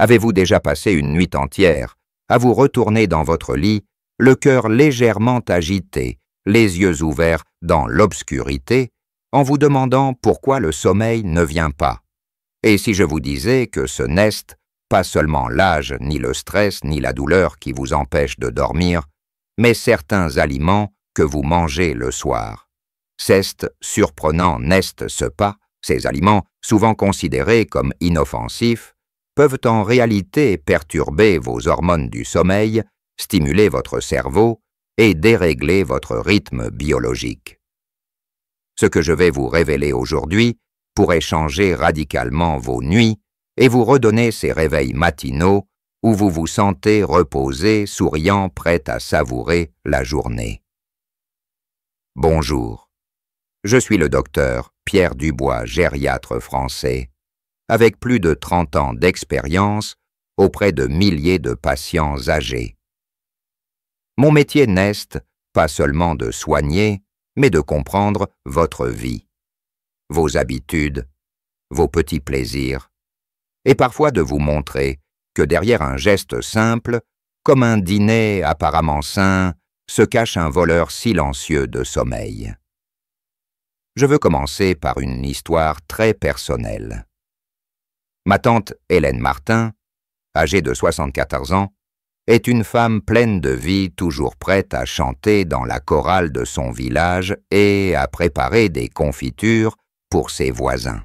Avez-vous déjà passé une nuit entière à vous retourner dans votre lit, le cœur légèrement agité, les yeux ouverts dans l'obscurité, en vous demandant pourquoi le sommeil ne vient pas? Et si je vous disais que ce n'est pas seulement l'âge, ni le stress, ni la douleur qui vous empêchent de dormir, mais certains aliments que vous mangez le soir. C'est surprenant, n'est-ce pas? Ces aliments, souvent considérés comme inoffensifs, peuvent en réalité perturber vos hormones du sommeil, stimuler votre cerveau et dérégler votre rythme biologique. Ce que je vais vous révéler aujourd'hui pourrait changer radicalement vos nuits et vous redonner ces réveils matinaux où vous vous sentez reposé, souriant, prêt à savourer la journée. Bonjour, je suis le docteur Pierre Dubois, gériatre français, avec plus de 30 ans d'expérience auprès de milliers de patients âgés. Mon métier n'est pas seulement de soigner, mais de comprendre votre vie, vos habitudes, vos petits plaisirs, et parfois de vous montrer que derrière un geste simple, comme un dîner apparemment sain, se cache un voleur silencieux de sommeil. Je veux commencer par une histoire très personnelle. Ma tante Hélène Martin, âgée de 74 ans, est une femme pleine de vie, toujours prête à chanter dans la chorale de son village et à préparer des confitures pour ses voisins.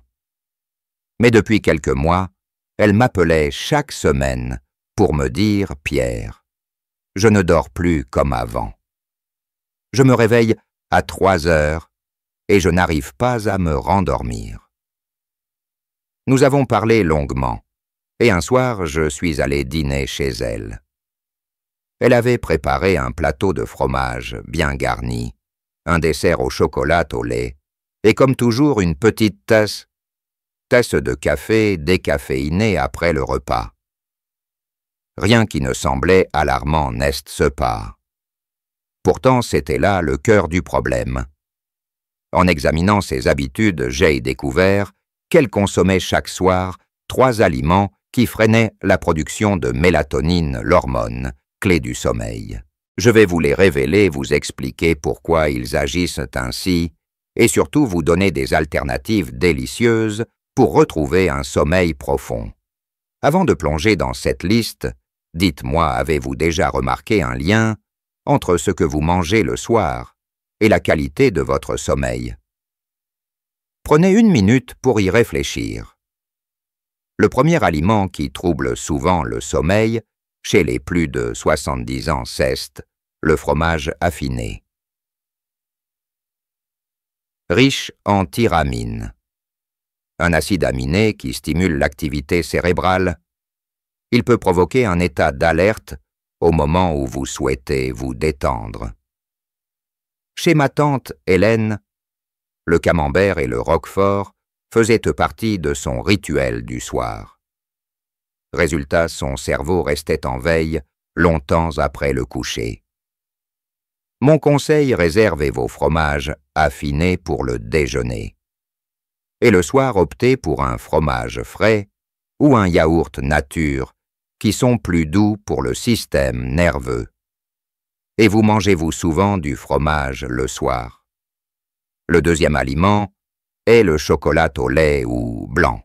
Mais depuis quelques mois, elle m'appelait chaque semaine pour me dire « Pierre, je ne dors plus comme avant. Je me réveille à 3 heures et je n'arrive pas à me rendormir. » Nous avons parlé longuement, et un soir je suis allé dîner chez elle. Elle avait préparé un plateau de fromage bien garni, un dessert au chocolat au lait, et comme toujours une petite tasse de café décaféiné après le repas. Rien qui ne semblait alarmant, n'est-ce pas? Pourtant, c'était là le cœur du problème. En examinant ses habitudes, j'ai découvert qu'elle consommait chaque soir 3 aliments qui freinaient la production de mélatonine, l'hormone, clé du sommeil. Je vais vous les révéler, vous expliquer pourquoi ils agissent ainsi, et surtout vous donner des alternatives délicieuses pour retrouver un sommeil profond. Avant de plonger dans cette liste, dites-moi, avez-vous déjà remarqué un lien entre ce que vous mangez le soir et la qualité de votre sommeil? Prenez 1 minute pour y réfléchir. Le premier aliment qui trouble souvent le sommeil chez les plus de 70 ans, c'est le fromage affiné. Riche en tyramine, un acide aminé qui stimule l'activité cérébrale, il peut provoquer un état d'alerte au moment où vous souhaitez vous détendre. Chez ma tante Hélène, le camembert et le roquefort faisaient partie de son rituel du soir. Résultat, son cerveau restait en veille longtemps après le coucher. Mon conseil, réservez vos fromages affinés pour le déjeuner. Et le soir, optez pour un fromage frais ou un yaourt nature, qui sont plus doux pour le système nerveux. Et vous mangez-vous souvent du fromage le soir? Le deuxième aliment est le chocolat au lait ou blanc.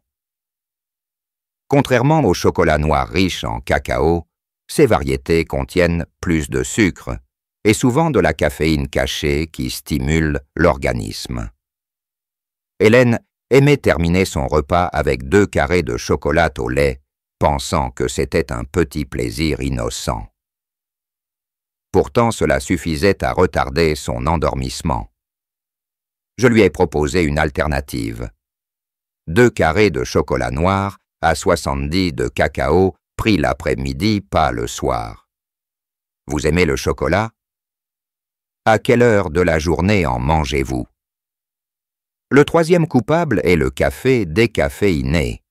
Contrairement au chocolat noir riche en cacao, ces variétés contiennent plus de sucre et souvent de la caféine cachée qui stimule l'organisme. Hélène aimait terminer son repas avec 2 carrés de chocolat au lait, pensant que c'était un petit plaisir innocent. Pourtant, cela suffisait à retarder son endormissement. Je lui ai proposé une alternative. 2 carrés de chocolat noir à 70 de cacao pris l'après-midi, pas le soir. Vous aimez le chocolat? À quelle heure de la journée en mangez-vous? Le troisième coupable est le café décaféiné.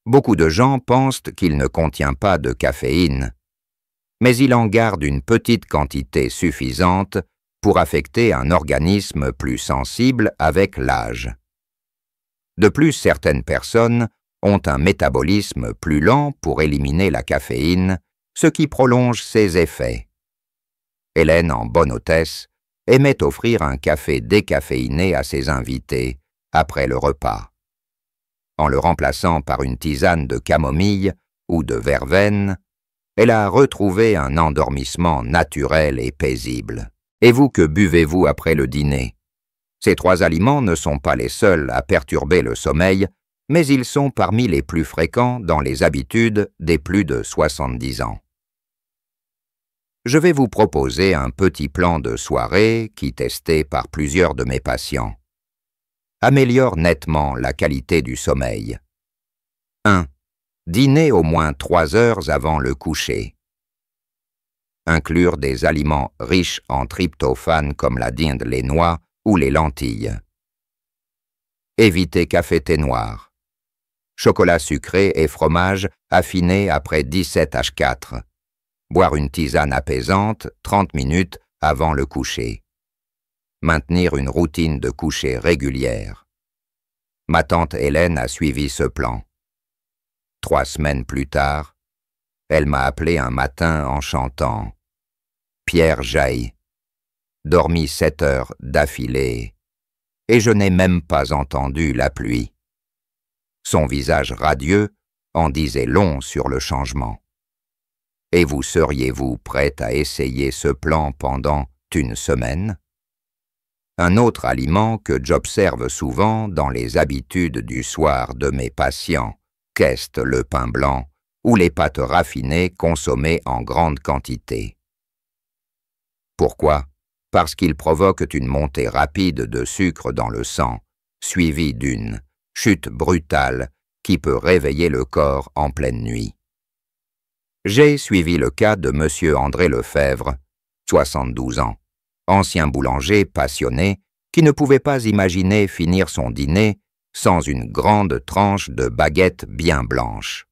Beaucoup de gens pensent qu'il ne contient pas de caféine, mais il en garde une petite quantité suffisante pour affecter un organisme plus sensible avec l'âge. De plus, certaines personnes ont un métabolisme plus lent pour éliminer la caféine, ce qui prolonge ses effets. Hélène, en bonne hôtesse, aimait offrir un café décaféiné à ses invités après le repas. En le remplaçant par une tisane de camomille ou de verveine, elle a retrouvé un endormissement naturel et paisible. Et vous, que buvez-vous après le dîner? Ces 3 aliments ne sont pas les seuls à perturber le sommeil, mais ils sont parmi les plus fréquents dans les habitudes des plus de 70 ans. Je vais vous proposer un petit plan de soirée qui, testé par plusieurs de mes patients, améliore nettement la qualité du sommeil. 1. Dîner au moins 3 heures avant le coucher. Inclure des aliments riches en tryptophane comme la dinde, les noix ou les lentilles. Éviter café-thé noir. Chocolat sucré et fromage affiné après 17H4. Boire une tisane apaisante 30 minutes avant le coucher. Maintenir une routine de coucher régulière. Ma tante Hélène a suivi ce plan. 3 semaines plus tard, elle m'a appelé un matin en chantant « Pierre jaillit, dormi 7 heures d'affilée, et je n'ai même pas entendu la pluie. » Son visage radieux en disait long sur le changement. Et vous seriez-vous prête à essayer ce plan pendant une semaine? Un autre aliment que j'observe souvent dans les habitudes du soir de mes patients qu'est le pain blanc ou les pâtes raffinées consommées en grande quantité. Pourquoi? Parce qu'ils provoquent une montée rapide de sucre dans le sang, suivie d'une chute brutale qui peut réveiller le corps en pleine nuit. J'ai suivi le cas de M. André Lefebvre, 72 ans, ancien boulanger passionné qui ne pouvait pas imaginer finir son dîner sans une grande tranche de baguette bien blanche.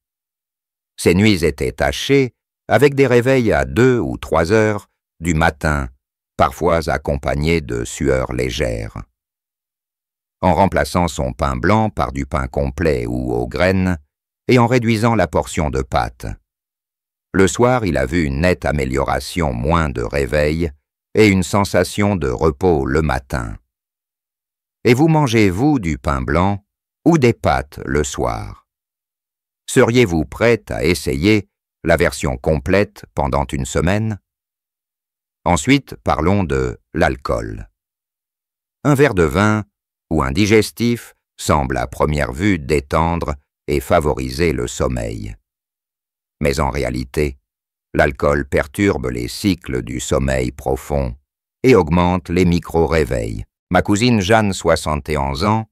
Ses nuits étaient tachées avec des réveils à 2 ou 3 heures du matin, parfois accompagnés de sueurs légères. En remplaçant son pain blanc par du pain complet ou aux graines et en réduisant la portion de pâte. Le soir, il a vu une nette amélioration, moins de réveil et une sensation de repos le matin. Et vous mangez-vous du pain blanc ou des pâtes le soir? Seriez-vous prête à essayer la version complète pendant une semaine? Ensuite, parlons de l'alcool. Un verre de vin ou un digestif semble à première vue détendre et favoriser le sommeil. Mais en réalité, l'alcool perturbe les cycles du sommeil profond et augmente les micro-réveils. Ma cousine Jeanne, 71 ans,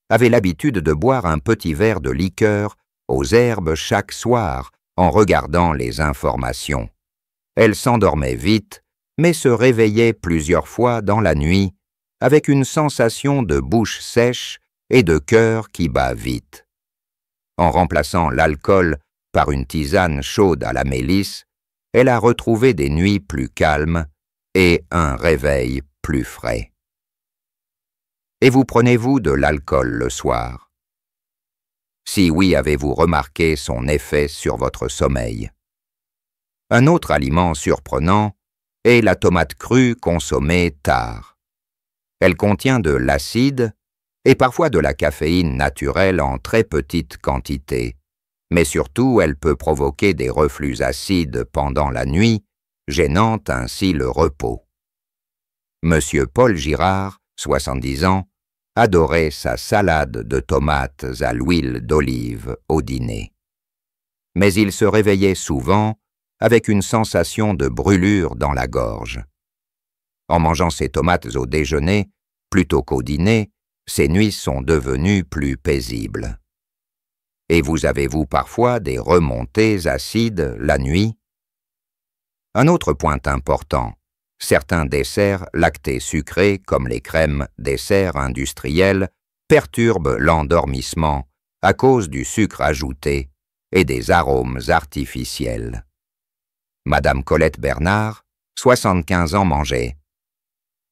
avait l'habitude de boire un petit verre de liqueur aux herbes chaque soir en regardant les informations. Elle s'endormait vite, mais se réveillait plusieurs fois dans la nuit avec une sensation de bouche sèche et de cœur qui bat vite. En remplaçant l'alcool par une tisane chaude à la mélisse, elle a retrouvé des nuits plus calmes et un réveil plus frais. Et vous prenez-vous de l'alcool le soir? Si oui, avez-vous remarqué son effet sur votre sommeil? Un autre aliment surprenant est la tomate crue consommée tard. Elle contient de l'acide et parfois de la caféine naturelle en très petite quantité, mais surtout elle peut provoquer des reflux acides pendant la nuit, gênant ainsi le repos. Monsieur Paul Girard, 70 ans, adorait sa salade de tomates à l'huile d'olive au dîner. Mais il se réveillait souvent avec une sensation de brûlure dans la gorge. En mangeant ses tomates au déjeuner, plutôt qu'au dîner, ses nuits sont devenues plus paisibles. Et vous avez-vous parfois des remontées acides la nuit? Un autre point important, certains desserts lactés sucrés comme les crèmes desserts industriels perturbent l'endormissement à cause du sucre ajouté et des arômes artificiels. Madame Colette Bernard, 75 ans, mangeait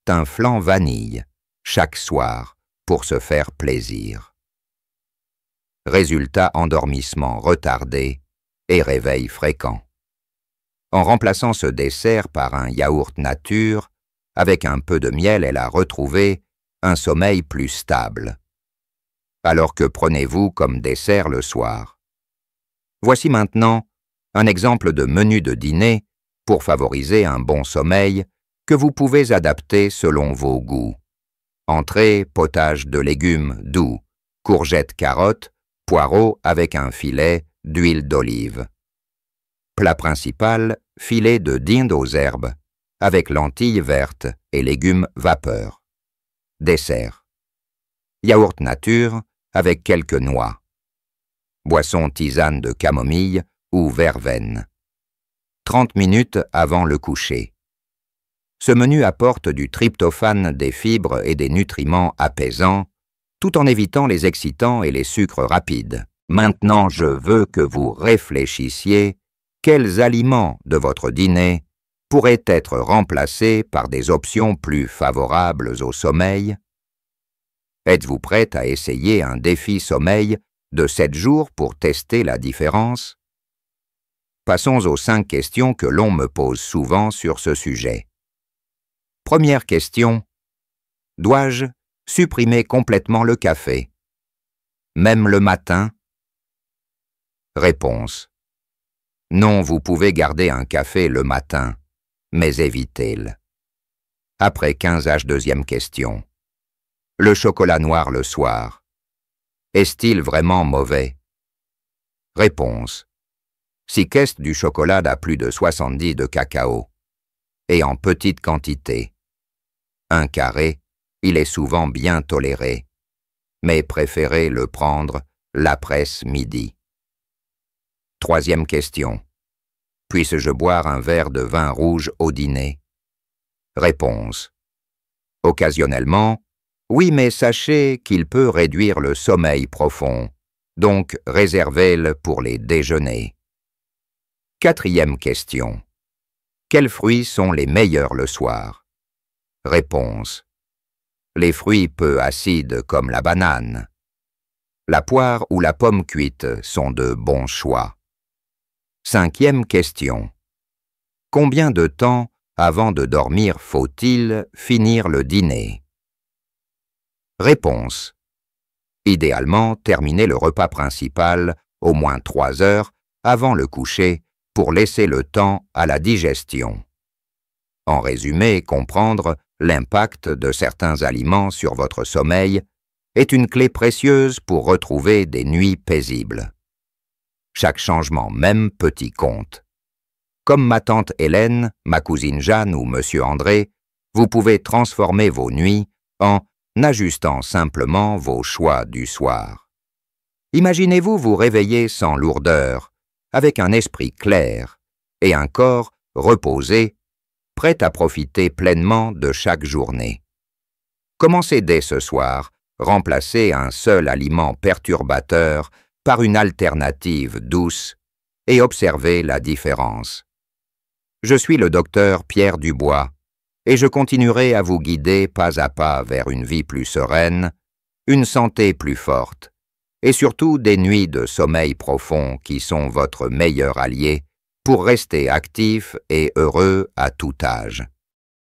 un flan vanille chaque soir pour se faire plaisir. Résultat, endormissement retardé et réveil fréquent. En remplaçant ce dessert par un yaourt nature, avec un peu de miel, elle a retrouvé un sommeil plus stable. Alors que prenez-vous comme dessert le soir? Voici maintenant un exemple de menu de dîner pour favoriser un bon sommeil que vous pouvez adapter selon vos goûts. Entrée, potage de légumes doux, courgettes, carottes, poireaux avec un filet d'huile d'olive. Plat principal, filet de dinde aux herbes, avec lentilles vertes et légumes vapeur. Dessert. Yaourt nature avec quelques noix. Boisson tisane de camomille ou verveine. 30 minutes avant le coucher. Ce menu apporte du tryptophane, des fibres et des nutriments apaisants, tout en évitant les excitants et les sucres rapides. Maintenant, je veux que vous réfléchissiez quels aliments de votre dîner pourraient être remplacés par des options plus favorables au sommeil. Êtes-vous prête à essayer un défi sommeil de 7 jours pour tester la différence? Passons aux 5 questions que l'on me pose souvent sur ce sujet. Première question. Dois-je supprimer complètement le café? Même le matin? Réponse. Non, vous pouvez garder un café le matin, mais évitez-le. Après 15H, deuxième question. Le chocolat noir le soir, est-il vraiment mauvais? Réponse. Si qu'est du chocolat à plus de 70 de cacao, et en petite quantité. Un carré, il est souvent bien toléré, mais préférez le prendre l'après-midi. Troisième question. Puisse-je boire un verre de vin rouge au dîner? Réponse. Occasionnellement, oui, mais sachez qu'il peut réduire le sommeil profond, donc réservez-le pour les déjeuners. Quatrième question. Quels fruits sont les meilleurs le soir? Réponse. Les fruits peu acides comme la banane. La poire ou la pomme cuite sont de bons choix. Cinquième question. Combien de temps avant de dormir faut-il finir le dîner? Réponse. Idéalement, terminez le repas principal au moins 3 heures avant le coucher pour laisser le temps à la digestion. En résumé, comprendre l'impact de certains aliments sur votre sommeil est une clé précieuse pour retrouver des nuits paisibles. Chaque changement, même petit, compte. Comme ma tante Hélène, ma cousine Jeanne ou monsieur André, vous pouvez transformer vos nuits en ajustant simplement vos choix du soir. Imaginez-vous vous réveiller sans lourdeur, avec un esprit clair et un corps reposé, prêt à profiter pleinement de chaque journée. Commencez dès ce soir, remplacez un seul aliment perturbateur par une alternative douce et observez la différence. Je suis le docteur Pierre Dubois et je continuerai à vous guider pas à pas vers une vie plus sereine, une santé plus forte et surtout des nuits de sommeil profond qui sont votre meilleur allié pour rester actif et heureux à tout âge.